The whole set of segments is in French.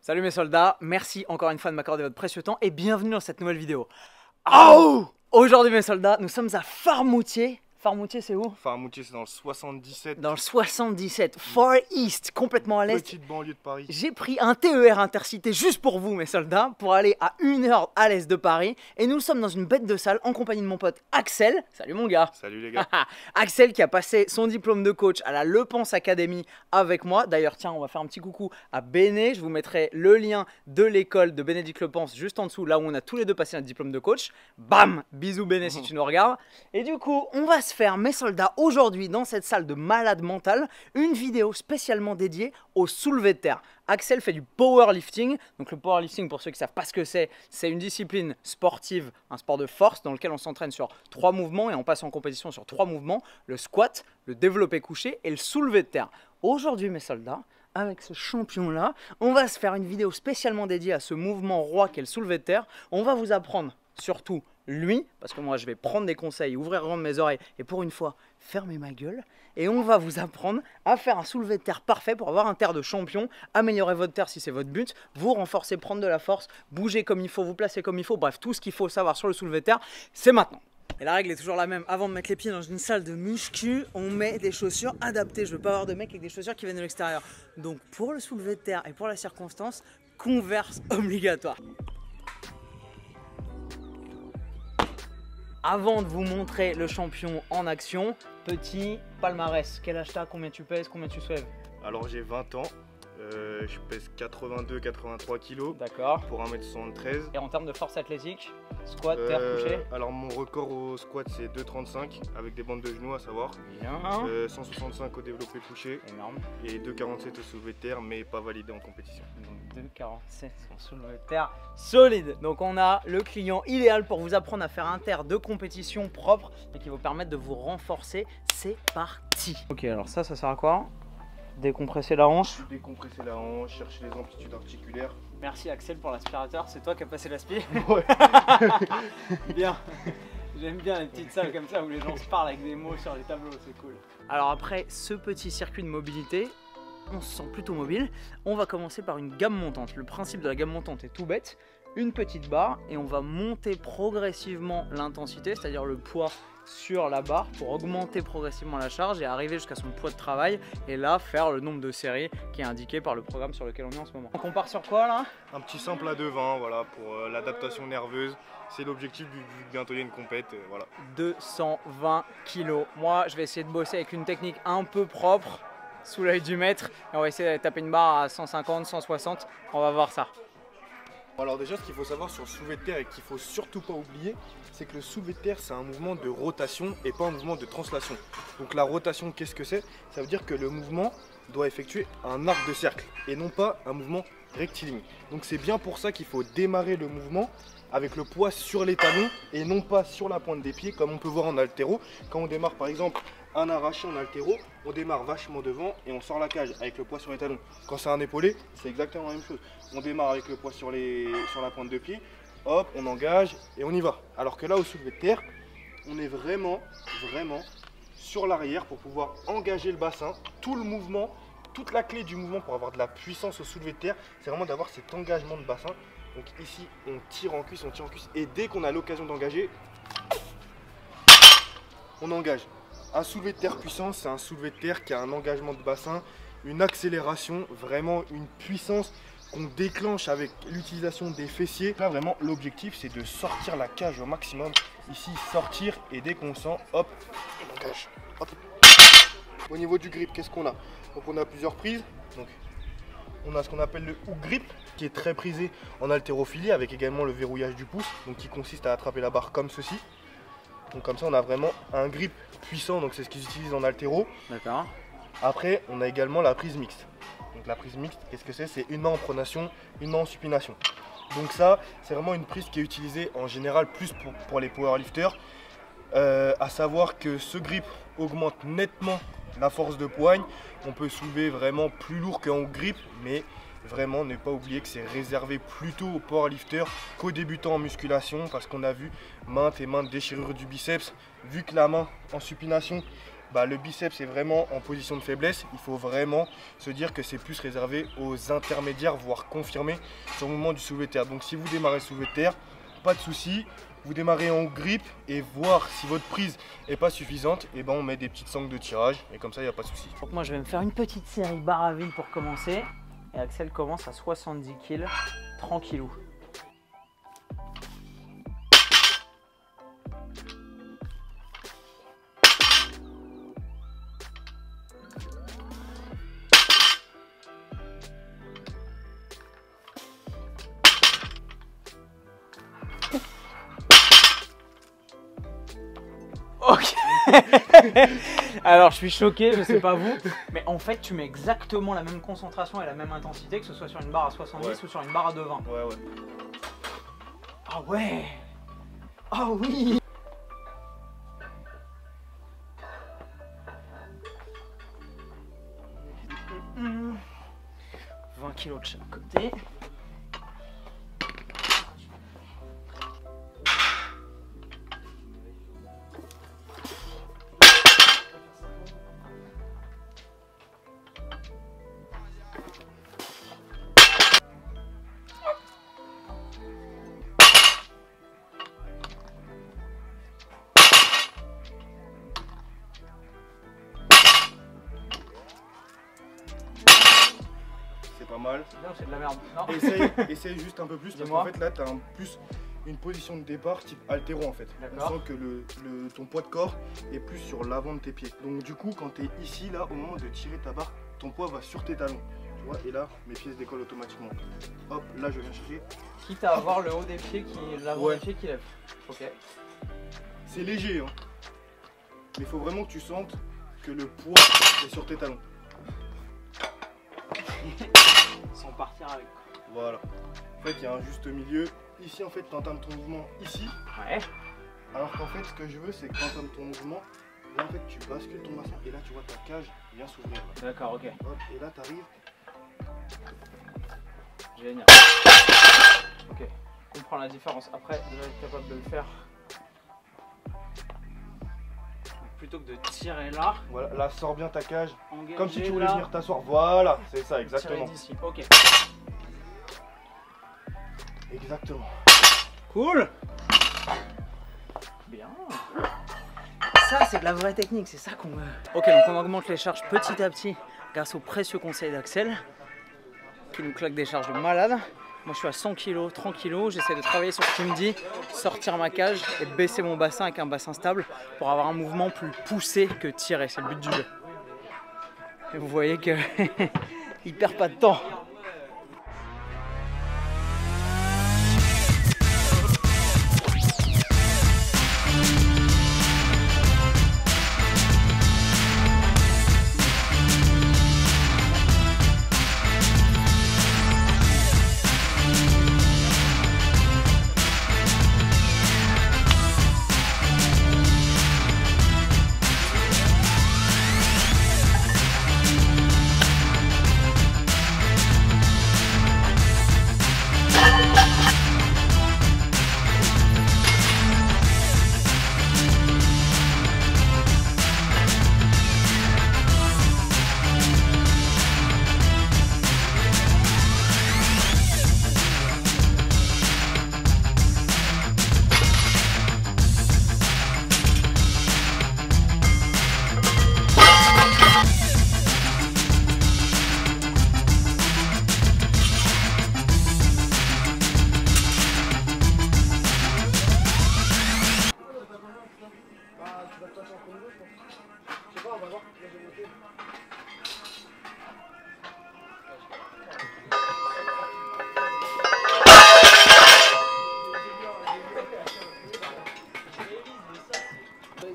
Salut mes soldats, merci encore une fois de m'accorder votre précieux temps et bienvenue dans cette nouvelle vidéo. Oh, aujourd'hui mes soldats, nous sommes à Farmoutier. Farmoutier c'est où? Farmoutier c'est dans le 77. Dans le 77, Far East, complètement à l'est. Petite banlieue de Paris. J'ai pris un TER intercité juste pour vous mes soldats, pour aller à 1 heure à l'est de Paris. Et nous sommes dans une bête de salle en compagnie de mon pote Axel. Salut mon gars. Salut les gars. Axel qui a passé son diplôme de coach à la Le Pense Academy avec moi. D'ailleurs tiens, on va faire un petit coucou à Béné. Je vous mettrai le lien de l'école de Bénédicte Le Pense juste en dessous, là où on a tous les deux passé notre diplôme de coach. Bam, bisous Béné si tu nous regardes. Et du coup, on va se faire mes soldats aujourd'hui dans cette salle de malade mental une vidéo spécialement dédiée au soulevé de terre. Axel fait du powerlifting. Donc le powerlifting, pour ceux qui ne savent pas ce que c'est une discipline sportive, un sport de force dans lequel on s'entraîne sur 3 mouvements et on passe en compétition sur 3 mouvements, le squat, le développé couché et le soulevé de terre. Aujourd'hui mes soldats, avec ce champion là, on va se faire une vidéo spécialement dédiée à ce mouvement roi qu'est le soulevé de terre. On va vous apprendre surtout lui, parce que moi je vais prendre des conseils, ouvrir grand mes oreilles et pour une fois fermer ma gueule. Et on va vous apprendre à faire un soulevé de terre parfait pour avoir un terre de champion, améliorer votre terre si c'est votre but, vous renforcer, prendre de la force, bouger comme il faut, vous placer comme il faut, bref tout ce qu'il faut savoir sur le soulevé de terre, c'est maintenant. Et la règle est toujours la même, avant de mettre les pieds dans une salle de muscu, on met des chaussures adaptées. Je veux pas avoir de mecs avec des chaussures qui viennent de l'extérieur. Donc pour le soulevé de terre et pour la circonstance, Converse obligatoire. Avant de vous montrer le champion en action, petit palmarès. Quel âge t'as? Combien tu pèses? Combien tu soulèves? Alors j'ai 20 ans, je pèse 82-83 kg. D'accord. Pour 1m73. Et en termes de force athlétique, squat, terre, couché? Alors mon record au squat c'est 2,35 avec des bandes de genoux à savoir. Bien. 165 au développé couché. Énorme. Et 2,47 au soulevé de terre mais pas validé en compétition. Donc 2,47 en soulevé de terre solide. Donc on a le client idéal pour vous apprendre à faire un terre de compétition propre et qui va vous permettre de vous renforcer. C'est parti. Ok, alors ça sert à quoi? Décompresser la hanche. Décompresser la hanche, chercher les amplitudes articulaires. Merci Axel pour l'aspirateur, c'est toi qui as passé l'aspi? Ouais. Bien. J'aime bien les petites salles comme ça où les gens se parlent avec des mots sur les tableaux, c'est cool. Alors après ce petit circuit de mobilité, on se sent plutôt mobile. On va commencer par une gamme montante. Le principe de la gamme montante est tout bête. Une petite barre et on va monter progressivement l'intensité, c'est-à-dire le poids sur la barre pour augmenter progressivement la charge et arriver jusqu'à son poids de travail et là faire le nombre de séries qui est indiqué par le programme sur lequel on est en ce moment. Donc on part sur quoi là? Un petit simple à 2,20 voilà, pour l'adaptation nerveuse. C'est l'objectif vu que bientôt il y a une compète. Voilà. 220 kg. Moi je vais essayer de bosser avec une technique un peu propre sous l'œil du maître et on va essayer de taper une barre à 150, 160. On va voir ça. Alors déjà ce qu'il faut savoir sur le soulevé de terre et qu'il ne faut surtout pas oublier, c'est que le soulevé de terre c'est un mouvement de rotation et pas un mouvement de translation. Donc la rotation qu'est-ce que c'est? Ça veut dire que le mouvement doit effectuer un arc de cercle et non pas un mouvement rectiligne. Donc c'est bien pour ça qu'il faut démarrer le mouvement avec le poids sur les talons et non pas sur la pointe des pieds comme on peut voir en haltéro. Quand on démarre par exemple un arraché en haltéro, on démarre vachement devant et on sort la cage avec le poids sur les talons. Quand c'est un épaulé, c'est exactement la même chose. On démarre avec le poids sur la pointe de pied, hop, on engage et on y va. Alors que là, au soulevé de terre, on est vraiment sur l'arrière pour pouvoir engager le bassin. Tout le mouvement, toute la clé du mouvement pour avoir de la puissance au soulevé de terre, c'est vraiment d'avoir cet engagement de bassin. Donc ici, on tire en cuisse et dès qu'on a l'occasion d'engager, on engage. Un soulevé de terre puissant, c'est un soulevé de terre qui a un engagement de bassin, une accélération, vraiment une puissance qu'on déclenche avec l'utilisation des fessiers. Là vraiment l'objectif c'est de sortir la cage au maximum. Ici sortir et dès qu'on sent, hop, on engage. Hop. Au niveau du grip, qu'est-ce qu'on a? Donc on a plusieurs prises. Donc on a ce qu'on appelle le hook grip qui est très prisé en haltérophilie avec également le verrouillage du pouce, donc qui consiste à attraper la barre comme ceci. Donc comme ça on a vraiment un grip puissant, donc c'est ce qu'ils utilisent en haltéro. D'accord. Après on a également la prise mixte. Donc la prise mixte, qu'est-ce que c'est? C'est une main en pronation, une main en supination. Donc ça c'est vraiment une prise qui est utilisée en général plus pour les powerlifters. À savoir que ce grip augmente nettement la force de poigne. On peut soulever vraiment plus lourd qu'un hook grip, mais vraiment ne pas oublier que c'est réservé plutôt aux powerlifters qu'aux débutants en musculation, parce qu'on a vu maintes et maintes déchirures du biceps, vu que la main en supination le biceps est vraiment en position de faiblesse. Il faut vraiment se dire que c'est plus réservé aux intermédiaires, voire confirmés sur le mouvement du soulevé de terre. Donc si vous démarrez soulevé de terre, pas de souci. Vous démarrez en grip et voir si votre prise n'est pas suffisante, et ben on met des petites sangles de tirage et comme ça il n'y a pas de souci. Donc moi je vais me faire une petite série barre à vide pour commencer. Et Axel commence à 70 kg, tranquillou. Ok. Alors je suis choqué, je sais pas vous, mais en fait tu mets exactement la même concentration et la même intensité que ce soit sur une barre à 70 ou sur une barre à 220. Ouais. Ah ouais. Ah oui. Mmh. 20 kg de chaque côté. C'est pas mal. Non, c'est de la merde. Non. Essaye juste un peu plus parce qu'en fait là tu as plus une position de départ type haltéro en fait. On sent que ton poids de corps est plus sur l'avant de tes pieds. Donc du coup quand tu es ici là, au moment de tirer ta barre, ton poids va sur tes talons. Tu vois, et là mes pieds se décollent automatiquement. Hop, là je viens chercher. Quitte à avoir le haut des pieds l'avant des pieds qui lève. Ok. C'est léger hein. Mais il faut vraiment que tu sentes que le poids est sur tes talons. Sans partir avec. Voilà. En fait, il y a un juste milieu. Ici, en fait, tu entames ton mouvement ici. Ouais. Alors qu'en fait, ce que je veux, c'est que tu entames ton mouvement. Là, en fait, tu bascules ton bassin et là, tu vois ta cage vient s'ouvrir. D'accord, ok. Hop, et là, tu arrives. Génial. Ok. On comprend la différence. Après, déjà être capable de le faire. Plutôt que de tirer là. Voilà, là, sors bien ta cage. Comme si tu voulais là, venir t'asseoir. Voilà, c'est ça, exactement. Tirer d'ici. Ok. Exactement. Cool. Bien. Ça, c'est de la vraie technique, c'est ça qu'on veut. Ok, donc on augmente les charges petit à petit grâce aux précieux conseils d'Axel qui nous claque des charges de malade. Moi, je suis à 100 kg, 30 kg. J'essaie de travailler sur ce qu'il me dit, sortir ma cage et baisser mon bassin avec un bassin stable pour avoir un mouvement plus poussé que tiré. C'est le but du jeu. Et vous voyez que il perd pas de temps.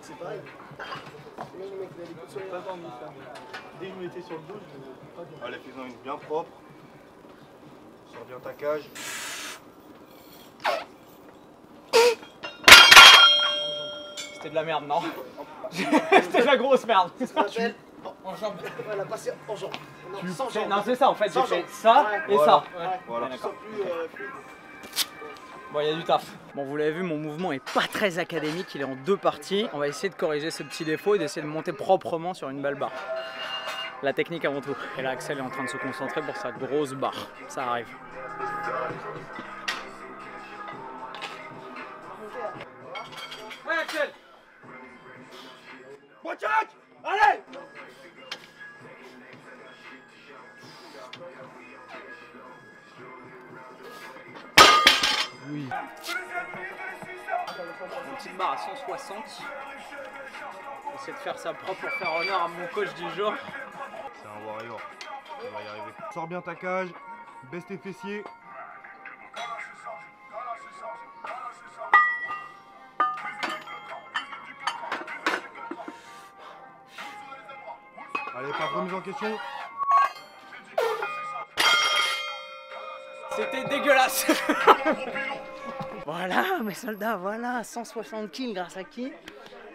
C'est pareil. Dès que je me mettais sur le dos, je me pas bien. Allez, fais-en une bien propre. Sors bien ta cage. C'était de la merde, non? C'était de la grosse merde. En jambe, voilà, passer en jambe. Non, sans jambe. Non, c'est ça en fait, j'ai fait jambe. ça et Voilà. ça. Voilà. D'accord. Plus fluide. Bon, il y a du taf. Bon, vous l'avez vu, mon mouvement est pas très académique, il est en 2 parties. On va essayer de corriger ce petit défaut et d'essayer de monter proprement sur une belle barre. La technique avant tout. Et là, Axel est en train de se concentrer pour sa grosse barre. Ça arrive. Ouais, Axel! Bon, tchac! Allez! Oui. Une petite barre à 160. Essayer de faire ça propre pour faire honneur à mon coach du jour. C'est un warrior. On va y arriver. Sors bien ta cage. Baisse tes fessiers. Allez, pas de remise en question. C'était dégueulasse. Voilà mes soldats, voilà 160 kills grâce à qui?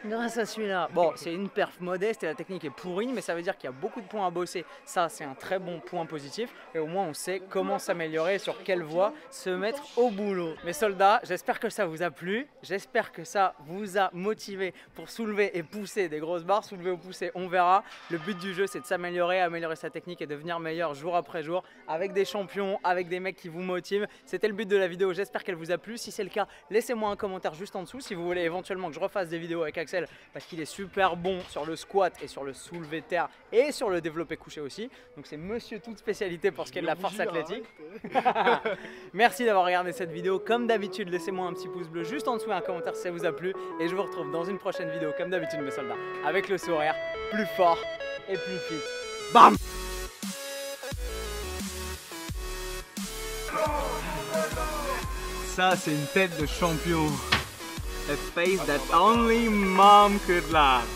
Grâce à celui-là. Bon, c'est une perf modeste et la technique est pourrie, mais ça veut dire qu'il y a beaucoup de points à bosser. Ça, c'est un très bon point positif. Et au moins, on sait comment s'améliorer et sur quelle voie se mettre au boulot. Mes soldats, j'espère que ça vous a plu. J'espère que ça vous a motivé pour soulever et pousser des grosses barres. Soulever ou pousser, on verra. Le but du jeu, c'est de s'améliorer, améliorer sa technique et devenir meilleur jour après jour avec des champions, avec des mecs qui vous motivent. C'était le but de la vidéo. J'espère qu'elle vous a plu. Si c'est le cas, laissez-moi un commentaire juste en dessous. Si vous voulez éventuellement que je refasse des vidéos avec Axel, parce qu'il est super bon sur le squat et sur le soulevé de terre et sur le développé couché aussi. Donc c'est monsieur toute spécialité pour ce qui est de la force athlétique. Merci d'avoir regardé cette vidéo. Comme d'habitude, laissez-moi un petit pouce bleu juste en dessous et un commentaire si ça vous a plu. Et je vous retrouve dans une prochaine vidéo comme d'habitude mes soldats. Avec le sourire, plus fort et plus fit. Bam! Ça c'est une tête de champion. A face that only mom could love.